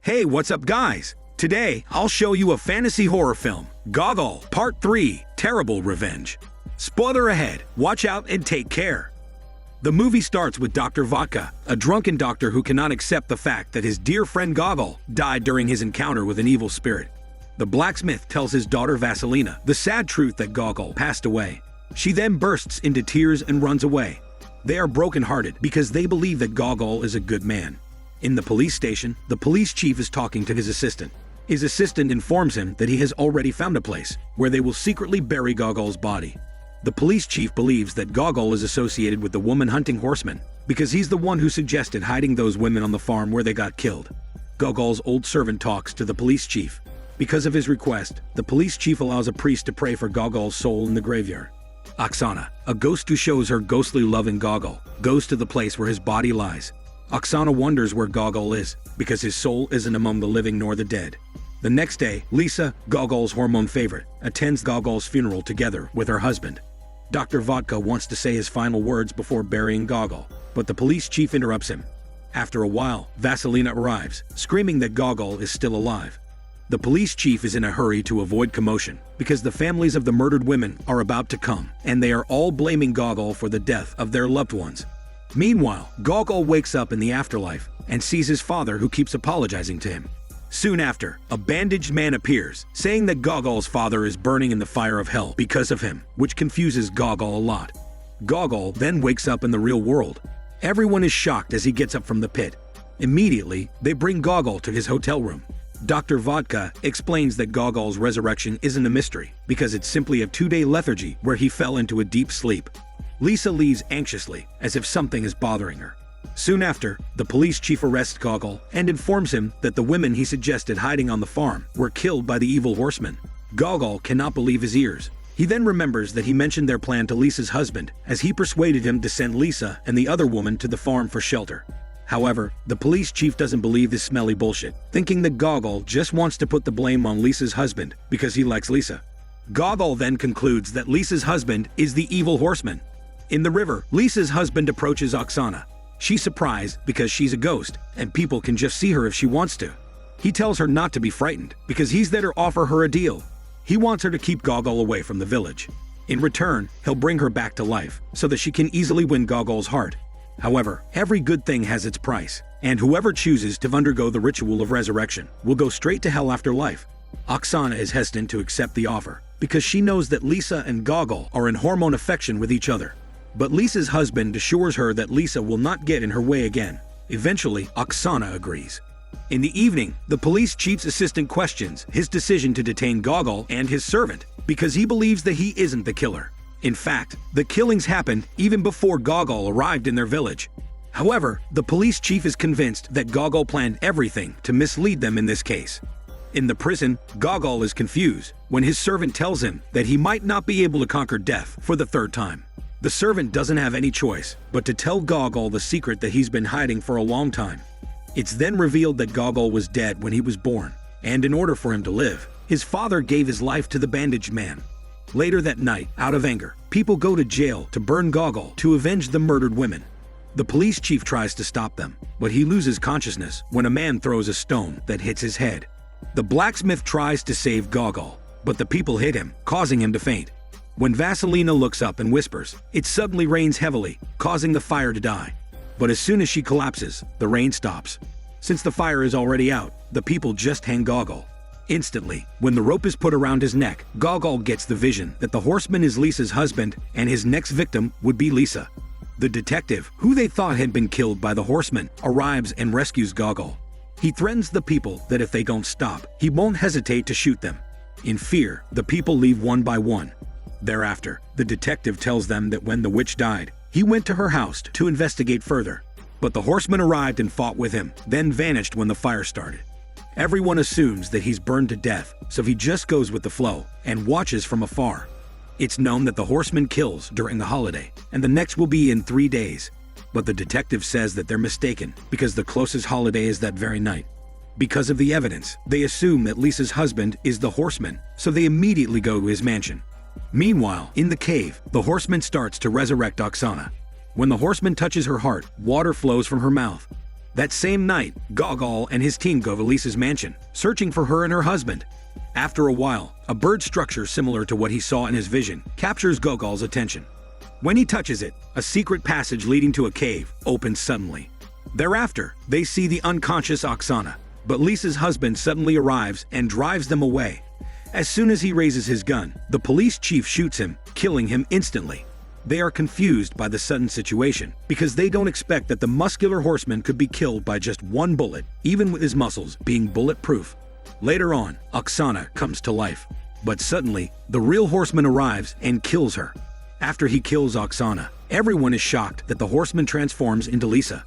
Hey, what's up guys? Today, I'll show you a fantasy horror film, Gogol, Part 3, Terrible Revenge. Spoiler ahead, watch out and take care. The movie starts with Dr. Vodka, a drunken doctor who cannot accept the fact that his dear friend Gogol died during his encounter with an evil spirit. The blacksmith tells his daughter Vasilina the sad truth that Gogol passed away. She then bursts into tears and runs away. They are brokenhearted because they believe that Gogol is a good man. In the police station, the police chief is talking to his assistant. His assistant informs him that he has already found a place where they will secretly bury Gogol's body. The police chief believes that Gogol is associated with the woman hunting Horseman because he's the one who suggested hiding those women on the farm where they got killed. Gogol's old servant talks to the police chief. Because of his request, the police chief allows a priest to pray for Gogol's soul in the graveyard. Oksana, a ghost who shows her ghostly love in Gogol, goes to the place where his body lies. Oksana wonders where Gogol is, because his soul isn't among the living nor the dead. The next day, Lisa, Gogol's hormone favorite, attends Gogol's funeral together with her husband. Dr. Vodka wants to say his final words before burying Gogol, but the police chief interrupts him. After a while, Vasilina arrives, screaming that Gogol is still alive. The police chief is in a hurry to avoid commotion, because the families of the murdered women are about to come, and they are all blaming Gogol for the death of their loved ones. Meanwhile, Gogol wakes up in the afterlife and sees his father who keeps apologizing to him. Soon after, a bandaged man appears, saying that Gogol's father is burning in the fire of hell because of him, which confuses Gogol a lot. Gogol then wakes up in the real world. Everyone is shocked as he gets up from the pit. Immediately, they bring Gogol to his hotel room. Dr. Vodka explains that Gogol's resurrection isn't a mystery, because it's simply a 2-day lethargy where he fell into a deep sleep. Lisa leaves anxiously, as if something is bothering her. Soon after, the police chief arrests Gogol and informs him that the women he suggested hiding on the farm were killed by the evil Horseman. Gogol cannot believe his ears. He then remembers that he mentioned their plan to Lisa's husband, as he persuaded him to send Lisa and the other woman to the farm for shelter. However, the police chief doesn't believe this smelly bullshit, thinking that Gogol just wants to put the blame on Lisa's husband because he likes Lisa. Gogol then concludes that Lisa's husband is the evil Horseman. In the river, Lisa's husband approaches Oksana. She's surprised because she's a ghost, and people can just see her if she wants to. He tells her not to be frightened, because he's there to offer her a deal. He wants her to keep Gogol away from the village. In return, he'll bring her back to life, so that she can easily win Gogol's heart. However, every good thing has its price, and whoever chooses to undergo the ritual of resurrection will go straight to hell after life. Oksana is hesitant to accept the offer, because she knows that Lisa and Gogol are in hormone affection with each other. But Lisa's husband assures her that Lisa will not get in her way again. Eventually, Oksana agrees. In the evening, the police chief's assistant questions his decision to detain Gogol and his servant, because he believes that he isn't the killer. In fact, the killings happened even before Gogol arrived in their village. However, the police chief is convinced that Gogol planned everything to mislead them in this case. In the prison, Gogol is confused when his servant tells him that he might not be able to conquer death for the 3rd time. The servant doesn't have any choice but to tell Gogol the secret that he's been hiding for a long time. It's then revealed that Gogol was dead when he was born, and in order for him to live, his father gave his life to the bandaged man. Later that night, out of anger, people go to jail to burn Gogol to avenge the murdered women. The police chief tries to stop them, but he loses consciousness when a man throws a stone that hits his head. The blacksmith tries to save Gogol, but the people hit him, causing him to faint. When Vasilina looks up and whispers, it suddenly rains heavily, causing the fire to die. But as soon as she collapses, the rain stops. Since the fire is already out, the people just hang Gogol. Instantly, when the rope is put around his neck, Gogol gets the vision that the Horseman is Lisa's husband and his next victim would be Lisa. The detective, who they thought had been killed by the Horseman, arrives and rescues Gogol. He threatens the people that if they don't stop, he won't hesitate to shoot them. In fear, the people leave one by one. Thereafter, the detective tells them that when the witch died, he went to her house to investigate further. But the Horseman arrived and fought with him, then vanished when the fire started. Everyone assumes that he's burned to death, so he just goes with the flow and watches from afar. It's known that the Horseman kills during the holiday, and the next will be in 3 days. But the detective says that they're mistaken, because the closest holiday is that very night. Because of the evidence, they assume that Lisa's husband is the Horseman, so they immediately go to his mansion. Meanwhile, in the cave, the Horseman starts to resurrect Oksana. When the Horseman touches her heart, water flows from her mouth. That same night, Gogol and his team go to Lisa's mansion, searching for her and her husband. After a while, a bird structure similar to what he saw in his vision captures Gogol's attention. When he touches it, a secret passage leading to a cave opens suddenly. Thereafter, they see the unconscious Oksana, but Lisa's husband suddenly arrives and drives them away. As soon as he raises his gun, the police chief shoots him, killing him instantly. They are confused by the sudden situation because they don't expect that the muscular horseman could be killed by just one bullet, even with his muscles being bulletproof. Later on, Oksana comes to life, but suddenly, the real horseman arrives and kills her. After he kills Oksana, everyone is shocked that the horseman transforms into Lisa.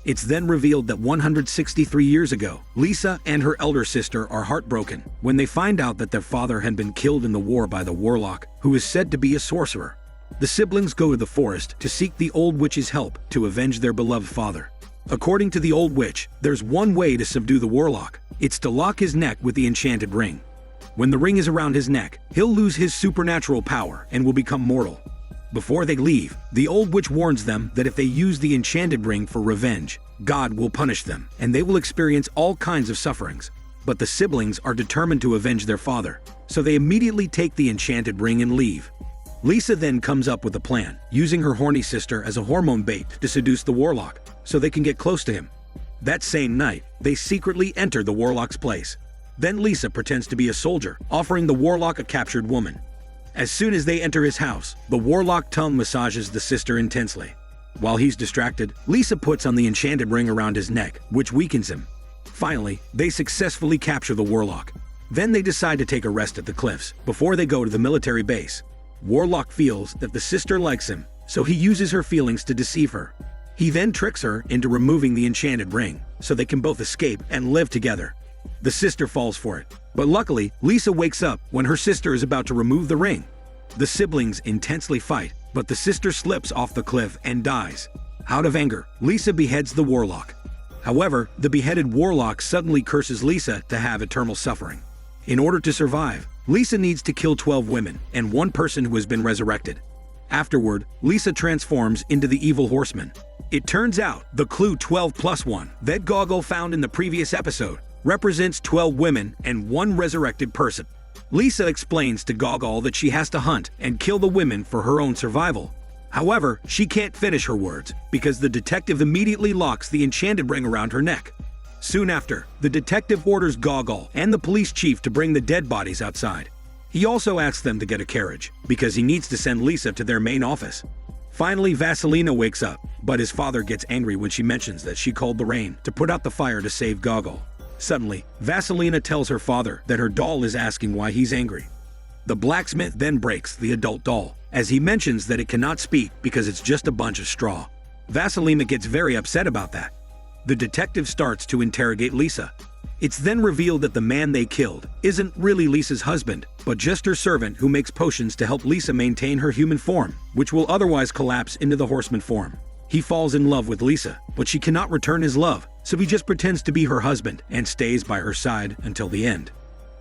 It's then revealed that 163 years ago, Lisa and her elder sister are heartbroken when they find out that their father had been killed in the war by the warlock, who is said to be a sorcerer. The siblings go to the forest to seek the old witch's help to avenge their beloved father. According to the old witch, there's one way to subdue the warlock. It's to lock his neck with the enchanted ring. When the ring is around his neck, he'll lose his supernatural power and will become mortal. Before they leave, the old witch warns them that if they use the enchanted ring for revenge, God will punish them, and they will experience all kinds of sufferings. But the siblings are determined to avenge their father, so they immediately take the enchanted ring and leave. Lisa then comes up with a plan, using her horny sister as a hormone bait to seduce the warlock, so they can get close to him. That same night, they secretly enter the warlock's place. Then Lisa pretends to be a soldier, offering the warlock a captured woman. As soon as they enter his house, the warlock tongue massages the sister intensely. While he's distracted, Lisa puts on the enchanted ring around his neck, which weakens him. Finally, they successfully capture the warlock. Then they decide to take a rest at the cliffs, before they go to the military base. Warlock feels that the sister likes him, so he uses her feelings to deceive her. He then tricks her into removing the enchanted ring, so they can both escape and live together. The sister falls for it, but luckily, Lisa wakes up when her sister is about to remove the ring. The siblings intensely fight, but the sister slips off the cliff and dies. Out of anger, Lisa beheads the warlock. However, the beheaded warlock suddenly curses Lisa to have eternal suffering. In order to survive, Lisa needs to kill 12 women and one person who has been resurrected. Afterward, Lisa transforms into the evil horseman. It turns out the clue 12+1 that Gogol found in the previous episode represents 12 women and one resurrected person. Lisa explains to Gogol that she has to hunt and kill the women for her own survival. However, she can't finish her words because the detective immediately locks the enchanted ring around her neck. Soon after, the detective orders Gogol and the police chief to bring the dead bodies outside. He also asks them to get a carriage because he needs to send Lisa to their main office. Finally, Vasilina wakes up, but his father gets angry when she mentions that she called the rain to put out the fire to save Gogol. Suddenly, Vasilina tells her father that her doll is asking why he's angry. The blacksmith then breaks the adult doll, as he mentions that it cannot speak because it's just a bunch of straw. Vasilina gets very upset about that. The detective starts to interrogate Lisa. It's then revealed that the man they killed isn't really Lisa's husband, but just her servant who makes potions to help Lisa maintain her human form, which will otherwise collapse into the horseman form. He falls in love with Lisa, but she cannot return his love, so he just pretends to be her husband and stays by her side until the end.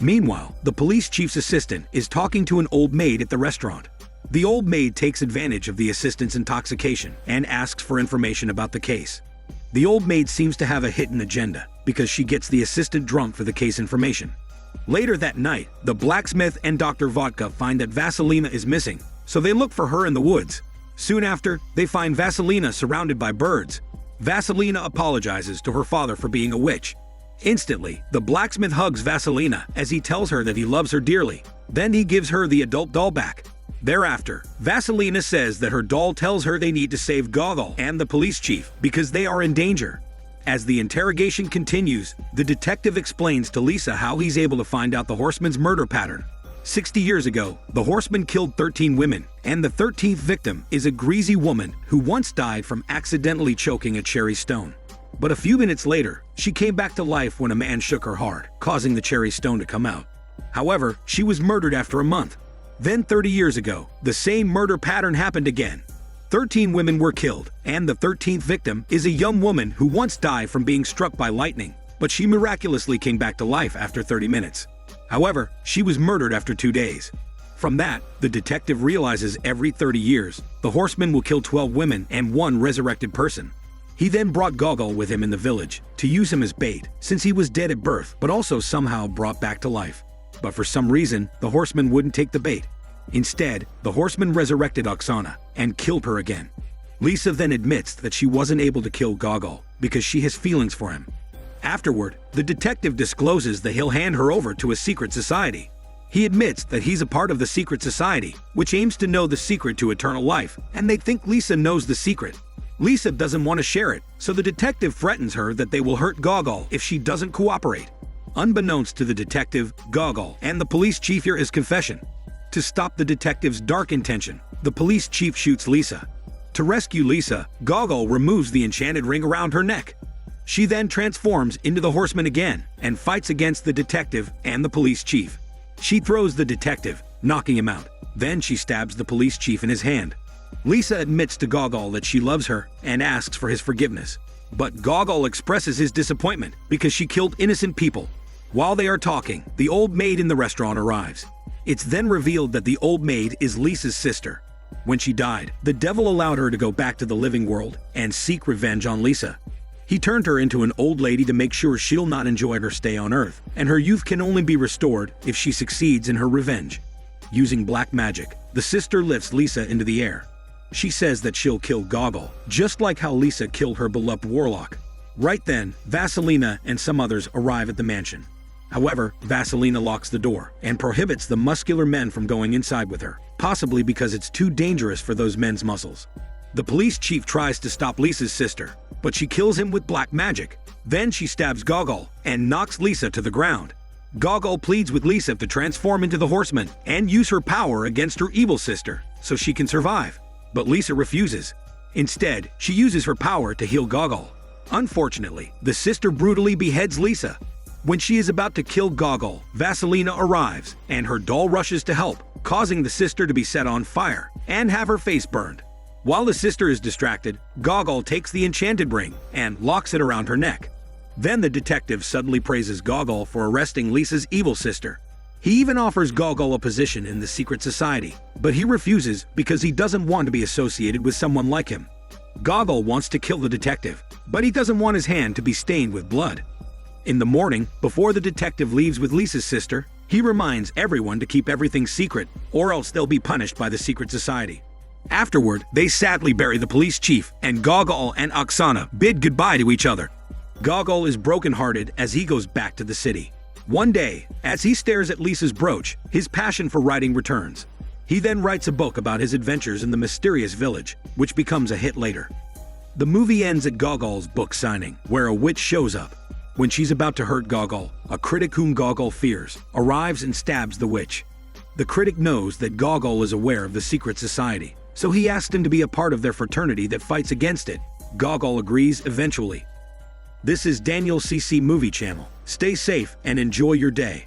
Meanwhile, the police chief's assistant is talking to an old maid at the restaurant. The old maid takes advantage of the assistant's intoxication and asks for information about the case. The old maid seems to have a hidden agenda because she gets the assistant drunk for the case information. Later that night, the blacksmith and Dr. Vodka find that Vasilina is missing, so they look for her in the woods. Soon after, they find Vasilina surrounded by birds. Vasilina apologizes to her father for being a witch. Instantly, the blacksmith hugs Vasilina as he tells her that he loves her dearly. Then he gives her the adult doll back. Thereafter, Vasilina says that her doll tells her they need to save Gogol and the police chief because they are in danger. As the interrogation continues, the detective explains to Lisa how he's able to find out the horseman's murder pattern. 60 years ago, the horseman killed 13 women, and the 13th victim is a greasy woman who once died from accidentally choking a cherry stone. But a few minutes later, she came back to life when a man shook her hard, causing the cherry stone to come out. However, she was murdered after a month. Then 30 years ago, the same murder pattern happened again. 13 women were killed, and the 13th victim is a young woman who once died from being struck by lightning, but she miraculously came back to life after 30 minutes. However, she was murdered after 2 days. From that, the detective realizes every 30 years, the Horseman will kill 12 women and 1 resurrected person. He then brought Gogol with him in the village to use him as bait, since he was dead at birth but also somehow brought back to life. But for some reason, the Horseman wouldn't take the bait. Instead, the Horseman resurrected Atone and killed her again. Lisa then admits that she wasn't able to kill Gogol because she has feelings for him. Afterward, the detective discloses that he'll hand her over to a secret society. He admits that he's a part of the secret society, which aims to know the secret to eternal life, and they think Lisa knows the secret. Lisa doesn't want to share it, so the detective threatens her that they will hurt Gogol if she doesn't cooperate. Unbeknownst to the detective, Gogol and the police chief hear his confession. To stop the detective's dark intention, the police chief shoots Lisa. To rescue Lisa, Gogol removes the enchanted ring around her neck. She then transforms into the Horseman again and fights against the detective and the police chief. She throws the detective, knocking him out. Then she stabs the police chief in his hand. Lisa admits to Gogol that she loves her and asks for his forgiveness. But Gogol expresses his disappointment because she killed innocent people. While they are talking, the old maid in the restaurant arrives. It's then revealed that the old maid is Lisa's sister. When she died, the devil allowed her to go back to the living world and seek revenge on Lisa. He turned her into an old lady to make sure she'll not enjoy her stay on Earth, and her youth can only be restored if she succeeds in her revenge. Using black magic, the sister lifts Lisa into the air. She says that she'll kill Gogol, just like how Lisa killed her beloved warlock. Right then, Vasilina and some others arrive at the mansion. However, Vasilina locks the door and prohibits the muscular men from going inside with her, possibly because it's too dangerous for those men's muscles. The police chief tries to stop Lisa's sister, but she kills him with black magic. Then she stabs Gogol and knocks Lisa to the ground. Gogol pleads with Lisa to transform into the Horseman and use her power against her evil sister so she can survive. But Lisa refuses. Instead, she uses her power to heal Gogol. Unfortunately, the sister brutally beheads Lisa. When she is about to kill Gogol, Vasilina arrives, and her doll rushes to help, causing the sister to be set on fire and have her face burned. While the sister is distracted, Gogol takes the enchanted ring and locks it around her neck. Then the detective suddenly praises Gogol for arresting Lisa's evil sister. He even offers Gogol a position in the secret society, but he refuses because he doesn't want to be associated with someone like him. Gogol wants to kill the detective, but he doesn't want his hand to be stained with blood. In the morning, before the detective leaves with Lisa's sister, he reminds everyone to keep everything secret, or else they'll be punished by the secret society. Afterward, they sadly bury the police chief, and Gogol and Atone bid goodbye to each other. Gogol is brokenhearted as he goes back to the city. One day, as he stares at Lisa's brooch, his passion for writing returns. He then writes a book about his adventures in the mysterious village, which becomes a hit later. The movie ends at Gogol's book signing, where a witch shows up. When she's about to hurt Gogol, a critic whom Gogol fears arrives and stabs the witch. The critic knows that Gogol is aware of the secret society, so he asks him to be a part of their fraternity that fights against it. Gogol agrees eventually. This is Daniel CC Movie Channel. Stay safe and enjoy your day.